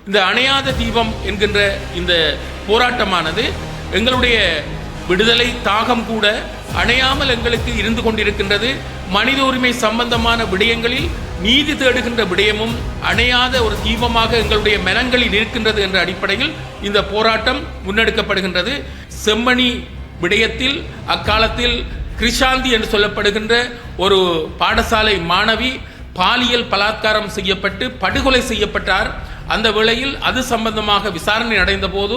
இந்த அணையாத தீபம் என்கின்ற இந்த போராட்டமானது எங்களுடைய விடுதலை தாகம் கூட அணையாமல் எங்களுக்கு இருந்து கொண்டிருக்கின்றது. மனித உரிமை சம்பந்தமான விடயங்களில் நீதி தேடுகின்ற விடயமும் அணையாத ஒரு தீபமாக எங்களுடைய மனங்களில் இருக்கின்றது என்ற அடிப்படையில் இந்த போராட்டம் முன்னெடுக்கப்படுகின்றது. செம்மணி விடயத்தில் அக்காலத்தில் கிருஷாந்தி என்று சொல்லப்படுகின்ற ஒரு பாடசாலை மாணவி பாலியல் பலாத்காரம் செய்யப்பட்டு படுகொலை செய்யப்பட்டார். அந்த வேளையில் அது சம்பந்தமாக விசாரணை அடைந்த போது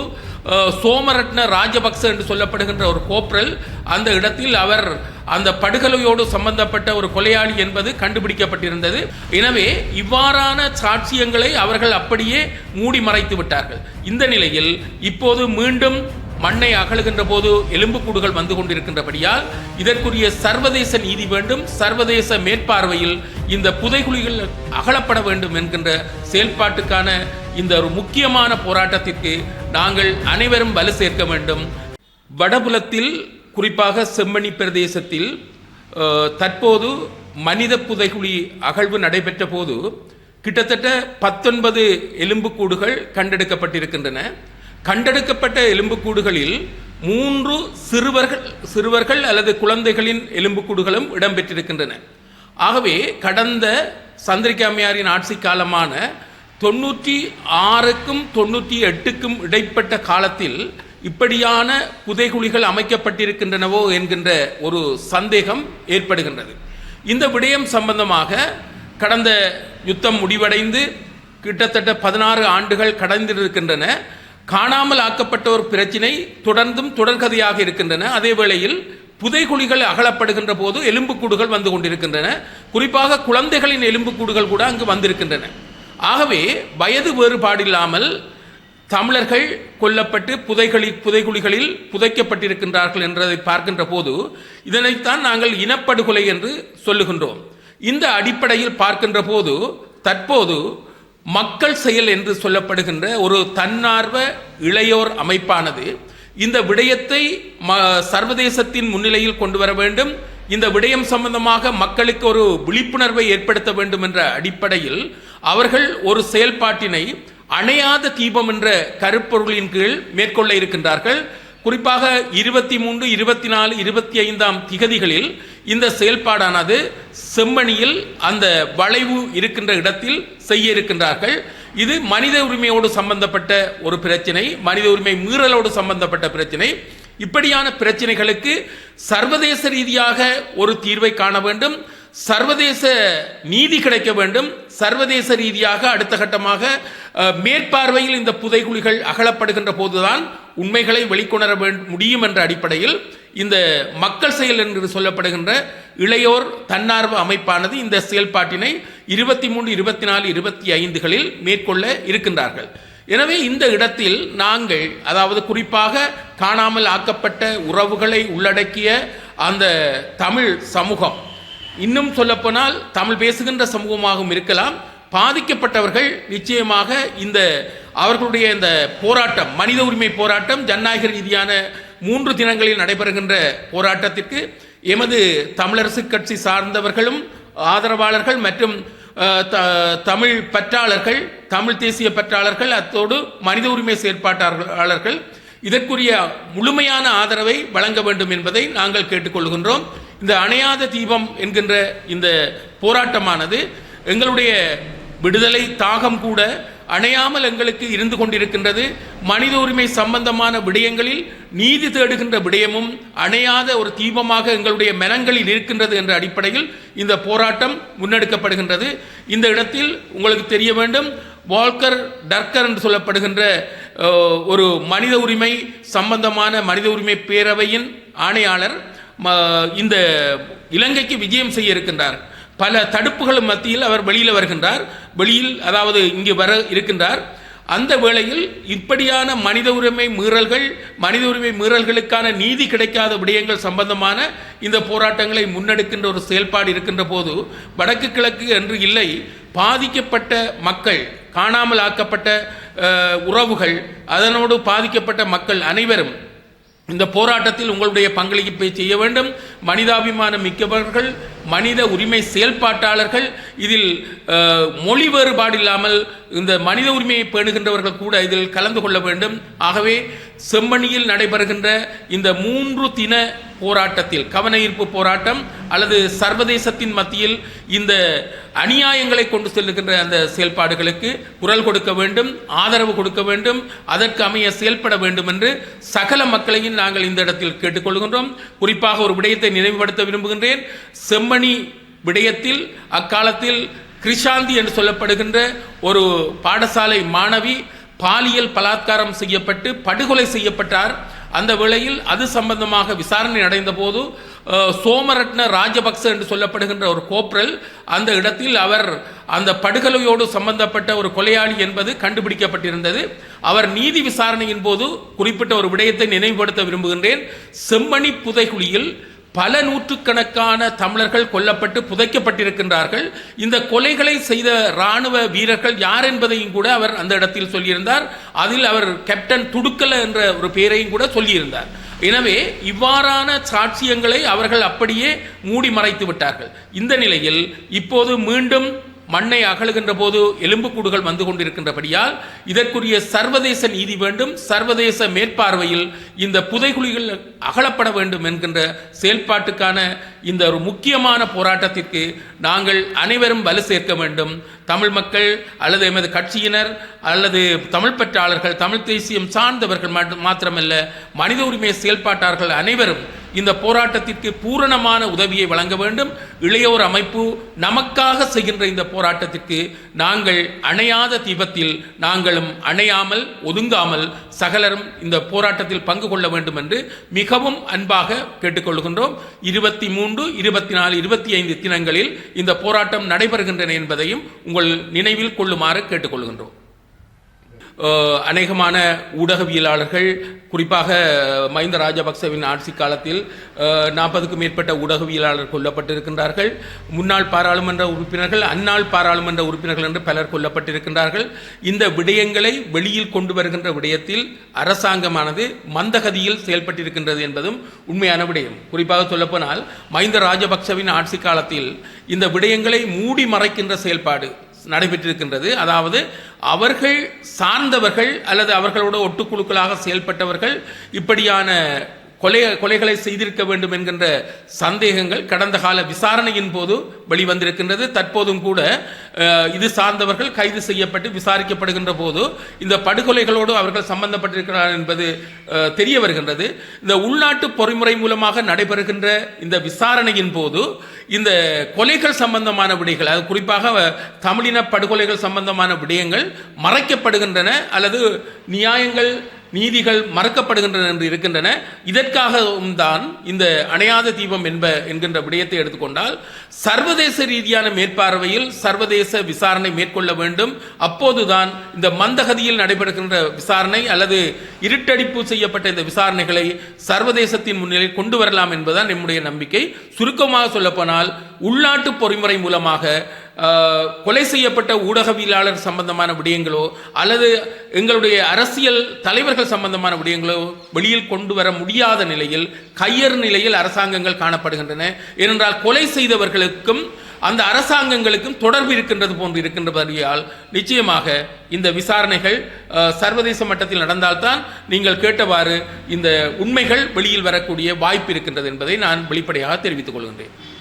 சோமரட்ன ராஜபக்ச என்று சொல்லப்படுகின்ற ஒரு கோப்ரல் அந்த இடத்தில் அவர் அந்த படுகொலையோடு சம்பந்தப்பட்ட ஒரு கொலையாளி என்பது கண்டுபிடிக்கப்பட்டிருந்தது. எனவே இவ்வாறான சாட்சியங்களை அவர்கள் அப்படியே மூடி மறைத்து விட்டார்கள். இந்த நிலையில் இப்போது மீண்டும் மண்ணை அகழுகின்ற போது எலும்புக்கூடுகள் வந்து கொண்டிருக்கின்றபடியால் இதற்குரிய சர்வதேச நீதி வேண்டும், சர்வதேச மேற்பார்வையில் இந்த புதைகுழிகள் அகலப்பட வேண்டும் என்கின்ற செயல்பாட்டுக்கான இந்த ஒரு முக்கியமான போராட்டத்திற்கு நாங்கள் அனைவரும் வலு சேர்க்க வேண்டும். வடபுலத்தில் குறிப்பாக செம்மணி பிரதேசத்தில் தற்போது மனித புதைகுழி அகழ்வு நடைபெற்ற போது கிட்டத்தட்ட 19 எலும்புக்கூடுகள் கண்டெடுக்கப்பட்டிருக்கின்றன. கண்டெடுக்கப்பட்ட எலும்புக்கூடுகளில் 3 சிறுவர்கள் அல்லது குழந்தைகளின் எலும்புக்கூடுகளும் இடம்பெற்றிருக்கின்றன. ஆகவே கடந்த சந்திரிகா அம்மையாரின் ஆட்சி காலமான 96க்கும் 98க்கும் இடைப்பட்ட காலத்தில் இப்படியான புதைகுழிகள் அமைக்கப்பட்டிருக்கின்றனவோ என்கின்ற ஒரு சந்தேகம் ஏற்படுகின்றது. இந்த விடயம் சம்பந்தமாக கடந்த யுத்தம் முடிவடைந்து கிட்டத்தட்ட 16 ஆண்டுகள் கடந்திருக்கின்றன. காணாமல் ஆக்கப்பட்ட ஒரு பிரச்சினை தொடர்ந்தும் தொடர்கதையாக இருக்கின்றன. அதே வேளையில் புதைகுழிகள் அகலப்படுகின்ற போது எலும்புக்கூடுகள் வந்து கொண்டிருக்கின்றன. குறிப்பாக குழந்தைகளின் எலும்புக்கூடுகள் கூட அங்கு வந்திருக்கின்றன. ஆகவே வயது வேறுபாடில்லாமல் தமிழர்கள் கொல்லப்பட்டு புதைகுழிகளில் புதைக்கப்பட்டிருக்கின்றார்கள் என்றதை பார்க்கின்ற போது இதனைத்தான் நாங்கள் இனப்படுகொலை என்று சொல்லுகின்றோம். இந்த அடிப்படையில் பார்க்கின்ற போது தற்போது மக்கள் செயல் என்று சொல்லப்படுகின்ற ஒரு தன்னார்வ இளையோர் அமைப்பானது இந்த விடயத்தை சர்வதேசத்தின் முன்னிலையில் கொண்டு வர வேண்டும், இந்த விடயம் சம்பந்தமாக மக்களுக்கு ஒரு விழிப்புணர்வை ஏற்படுத்த வேண்டும் என்ற அடிப்படையில் அவர்கள் ஒரு செயல்பாட்டினை அணையாத தீபம் என்ற கருப்பொருளின் கீழ் மேற்கொள்ள இருக்கின்றார்கள். குறிப்பாக 23, 24, 25ஆம் திகதிகளில் இந்த செயல்பாடானது செம்மணியில் அந்த வளைவு இருக்கின்ற இடத்தில் செய்ய இருக்கின்றார்கள். இது மனித உரிமையோடு சம்பந்தப்பட்ட ஒரு பிரச்சனை, மனித உரிமை மீறலோடு சம்பந்தப்பட்ட பிரச்சனை. இப்படியான பிரச்சனைகளுக்கு சர்வதேச ரீதியாக ஒரு தீர்வை காண வேண்டும், சர்வதேச நீதி கிடைக்க வேண்டும். சர்வதேச ரீதியாக அடுத்த கட்டமாக மேற்பார்வையில் இந்த புதைகுழிகள் அகலப்படுகின்ற போதுதான் உண்மைகளை வெளிக்கொணர முடியும் என்ற அடிப்படையில் இந்த மக்கள் செயல் என்று சொல்லப்படுகின்ற இளையோர் தன்னார்வ அமைப்பானது இந்த செயல்பாட்டினை 23, 24, 25களில் மேற்கொள்ள இருக்கின்றார்கள். எனவே இந்த இடத்தில் நாங்கள், அதாவது குறிப்பாக காணாமல் ஆக்கப்பட்ட உறவுகளை உள்ளடக்கிய அந்த தமிழ் சமூகம், இன்னும் சொல்லப்போனால் தமிழ் பேசுகின்ற சமூகமாகவும் இருக்கலாம், பாதிக்கப்பட்டவர்கள் நிச்சயமாக இந்த அவர்களுடைய இந்த போராட்டம், மனித உரிமை போராட்டம், ஜனநாயக ரீதியான 3 தினங்களில் நடைபெறுகின்ற போராட்டத்திற்கு எமது தமிழரசு கட்சி சார்ந்தவர்களும் ஆதரவாளர்கள் மற்றும் தமிழ் பற்றாளர்கள், தமிழ் தேசிய பற்றாளர்கள், அத்தோடு மனித உரிமை செயற்பாட்டாளர்கள் இதற்குரிய முழுமையான ஆதரவை வழங்க வேண்டும் என்பதை நாங்கள் கேட்டுக்கொள்கின்றோம். இந்த அணையாத தீபம் என்கின்ற இந்த போராட்டமானது எங்களுடைய விடுதலை தாகம் கூட அணையாமல் எங்களுக்கு இருந்து கொண்டிருக்கின்றது. மனித உரிமை சம்பந்தமான விடயங்களில் நீதி தேடுகின்ற விடயமும் அணையாத ஒரு தீபமாக எங்களுடைய மனங்களில் இருக்கின்றது என்ற அடிப்படையில் இந்த போராட்டம் முன்னெடுக்கப்படுகின்றது. இந்த இடத்தில் உங்களுக்கு தெரிய வேண்டும், வால்கர் டர்கர் என்று சொல்லப்படுகின்ற ஒரு மனித உரிமை சம்பந்தமான மனித உரிமை பேரவையின் ஆணையாளர் இந்த இலங்கைக்கு விஜயம் செய்ய இருக்கின்றார். பல தடுப்புகளும் மத்தியில் அவர் வெளியில் வருகின்றார், அதாவது இங்கு வர இருக்கின்றார். அந்த வேளையில் இப்படியான மனித உரிமை மீறல்களுக்கான நீதி கிடைக்காத விடயங்கள் சம்பந்தமான இந்த போராட்டங்களை முன்னெடுக்கின்ற ஒரு செயல்பாடு இருக்கின்ற போது வடக்கு கிழக்கு என்று இல்லை, பாதிக்கப்பட்ட மக்கள், காணாமல் ஆக்கப்பட்ட உறவுகள், அதனோடு பாதிக்கப்பட்ட மக்கள் அனைவரும் இந்த போராட்டத்தில் உங்களுடைய பங்களிப்பை செய்ய வேண்டும். மனிதாபிமானம் மிக்கவர்கள், மனித உரிமை செயல்பாட்டாளர்கள் இதில் மொழி வேறுபாடு இல்லாமல் இந்த மனித உரிமையை பேணுகின்றவர்கள் கூட இதில் கலந்து கொள்ள வேண்டும். ஆகவே செம்மணியில் நடைபெறுகின்ற இந்த 3 தின போராட்டத்தில் கவன ஈர்ப்பு போராட்டம் அல்லது சர்வதேசத்தின் மத்தியில் இந்த அநியாயங்களை கொண்டு செல்லுகின்ற அந்த செயல்பாடுகளுக்கு குரல் கொடுக்க வேண்டும், ஆதரவு கொடுக்க வேண்டும், அதற்கு அமைய செயல்பட வேண்டும் என்று சகல மக்களையும் நாங்கள் இந்த இடத்தில் கேட்டுக்கொள்கின்றோம். குறிப்பாக ஒரு விடயத்தை நினைவுபடுத்த விரும்புகின்றேன். செம்மணி விடயத்தில் அக்காலத்தில் கிருஷாந்தி என்று சொல்லப்படுகின்ற ஒரு பாடசாலை மாணவி பாலியல் பலாத்காரம் செய்யப்பட்டு படுகொலை செய்யப்பட்டார். அந்த வேளையில் அது சம்பந்தமாக விசாரணை அடைந்த போது சோமரட்ன ராஜபக்ச என்று சொல்லப்படுகின்ற ஒரு கோப்ரல் அந்த இடத்தில் அவர் அந்த படுகொலையோடு சம்பந்தப்பட்ட ஒரு கொலையாளி என்பது கண்டுபிடிக்கப்பட்டிருந்தது. அவர் நீதி விசாரணையின் போது குறிப்பிட்ட ஒரு விடயத்தை நினைவுபடுத்த விரும்புகின்றேன். செம்மணி புதைகுழியில் பல நூற்றுக்கணக்கான தமிழர்கள் கொல்லப்பட்டு புதைக்கப்பட்டிருக்கின்றார்கள். இந்த கொலைகளை செய்த இராணுவ வீரர்கள் யார் என்பதையும் கூட அவர் அந்த இடத்தில் சொல்லியிருந்தார். அதில் அவர் கேப்டன் துடுக்கல என்ற ஒரு பெயரையும் கூட சொல்லியிருந்தார். எனவே இவ்வாறான சாட்சியங்களை அவர்கள் அப்படியே மூடி மறைத்து விட்டார்கள். இந்த நிலையில் இப்போது மீண்டும் மண்ணை அகழுகின்ற போது எலும்புக்கூடுகள் வந்து கொண்டிருக்கின்றபடியால் இதற்குரிய சர்வதேச நீதி வேண்டும், சர்வதேச மேற்பார்வையில் இந்த புதைகுழிகள் அகலப்பட வேண்டும் என்கின்ற செயல்பாட்டுக்கான இந்த ஒரு முக்கியமான போராட்டத்திற்கு நாங்கள் அனைவரும் வலு சேர்க்க வேண்டும். தமிழ் மக்கள் அல்லது எமது கட்சியினர் அல்லது தமிழ் பற்றாளர்கள், தமிழ் தேசியம் சார்ந்தவர்கள் மாத்திரமல்ல, மனித உரிமை செயல்பாட்டாளர்கள் அனைவரும் இந்த போராட்டத்திற்கு பூரணமான உதவியை வழங்க வேண்டும். இளையோர் அமைப்பு நமக்காக செய்கின்ற இந்த போராட்டத்திற்கு நாங்கள் அணையாத தீபத்தில் நாங்களும் அணையாமல் ஒதுங்காமல் சகலரும் இந்த போராட்டத்தில் பங்கு கொள்ள வேண்டும் என்று மிகவும் அன்பாக கேட்டுக்கொள்கின்றோம். 23, 24, 25 தினங்களில் இந்த போராட்டம் நடைபெறுகின்றன என்பதையும் உங்கள் நினைவில் கொள்ளுமாறு கேட்டுக்கொள்கின்றோம். அநேகமான ஊடகவியலாளர்கள், குறிப்பாக மஹிந்த ராஜபக்சவின் ஆட்சி காலத்தில் 40க்கும் மேற்பட்ட ஊடகவியலாளர்கள் கொல்லப்பட்டிருக்கின்றார்கள். முன்னாள் பாராளுமன்ற உறுப்பினர்கள், அந்நாள் பாராளுமன்ற உறுப்பினர்கள் என்று பலர் கொல்லப்பட்டிருக்கின்றார்கள். இந்த விடயங்களை வெளியில் கொண்டு வருகின்ற விடயத்தில் அரசாங்கமானது மந்தகதியில் செயல்பட்டிருக்கின்றது என்பதும் உண்மையான விடயம். குறிப்பாக சொல்லப்போனால் மஹிந்த ராஜபக்சவின் ஆட்சி காலத்தில் இந்த விடயங்களை மூடி மறைக்கின்ற செயல்பாடு நடைபெற்றிருக்கின்றது. அதாவது அவர்கள் சார்ந்தவர்கள் அல்லது அவர்களோட ஒட்டுக்குழுக்களாக செயல்பட்டவர்கள் இப்படியான கொலைகளை செய்திருக்க வேண்டும் என்கின்ற சந்தேகங்கள் கடந்த கால விசாரணையின் போது வெளிவந்திருக்கின்றது. தற்போதும் கூட இது சார்ந்தவர்கள் கைது செய்யப்பட்டு விசாரிக்கப்படுகின்ற போது இந்த படுகொலைகளோடு அவர்கள் சம்பந்தப்பட்டிருக்கிறார்கள் என்பது தெரிய வருகின்றது. இந்த உள்நாட்டு பொறிமுறை மூலமாக நடைபெறுகின்ற இந்த விசாரணையின் போது இந்த கொலைகள் சம்பந்தமான விடயங்கள், அது குறிப்பாக தமிழின படுகொலைகள் சம்பந்தமான விடயங்கள் மறைக்கப்படுகின்றன அல்லது நியாயங்கள் நீதிகள் மறக்கப்படுகின்றன என்று இருக்கின்றன. இதற்காகவும் தான் இந்த அணையாத தீபம் என்கின்ற விடயத்தை எடுத்துக்கொண்டால் சர்வதேச ரீதியான மேற்பார்வையில் சர்வதேச விசாரணை மேற்கொள்ள வேண்டும். அப்போதுதான் இந்த மந்தகதியில் நடைபெறுகின்ற விசாரணை அல்லது இருட்டடிப்பு செய்யப்பட்ட இந்த விசாரணைகளை சர்வதேசத்தின் முன்னிலையில் கொண்டு வரலாம் என்பதுதான் நம்முடைய நம்பிக்கை. சுருக்கமாக சொல்லப்போனால் உள்நாட்டு பொறிமுறை மூலமாக கொலை செய்யப்பட்ட ஊடகவியலாளர் சம்பந்தமான விடயங்களோ அல்லது எங்களுடைய அரசியல் தலைவர்கள் சம்பந்தமான விடயங்களோ வெளியில் கொண்டு வர முடியாத நிலையில் கையறு நிலையில் அரசாங்கங்கள் காணப்படுகின்றன. ஏனென்றால் கொலை செய்தவர்களுக்கும் அந்த அரசாங்கங்களுக்கும் தொடர்பு இருக்கின்றது போன்று இருக்கின்றபடியால் நிச்சயமாக இந்த விசாரணைகள் சர்வதேச மட்டத்தில் நடந்தால்தான் நீங்கள் கேட்டவாறு இந்த உண்மைகள் வெளியில் வரக்கூடிய வாய்ப்பு இருக்கின்றது என்பதை நான் வெளிப்படையாக தெரிவித்துக் கொள்கின்றேன்.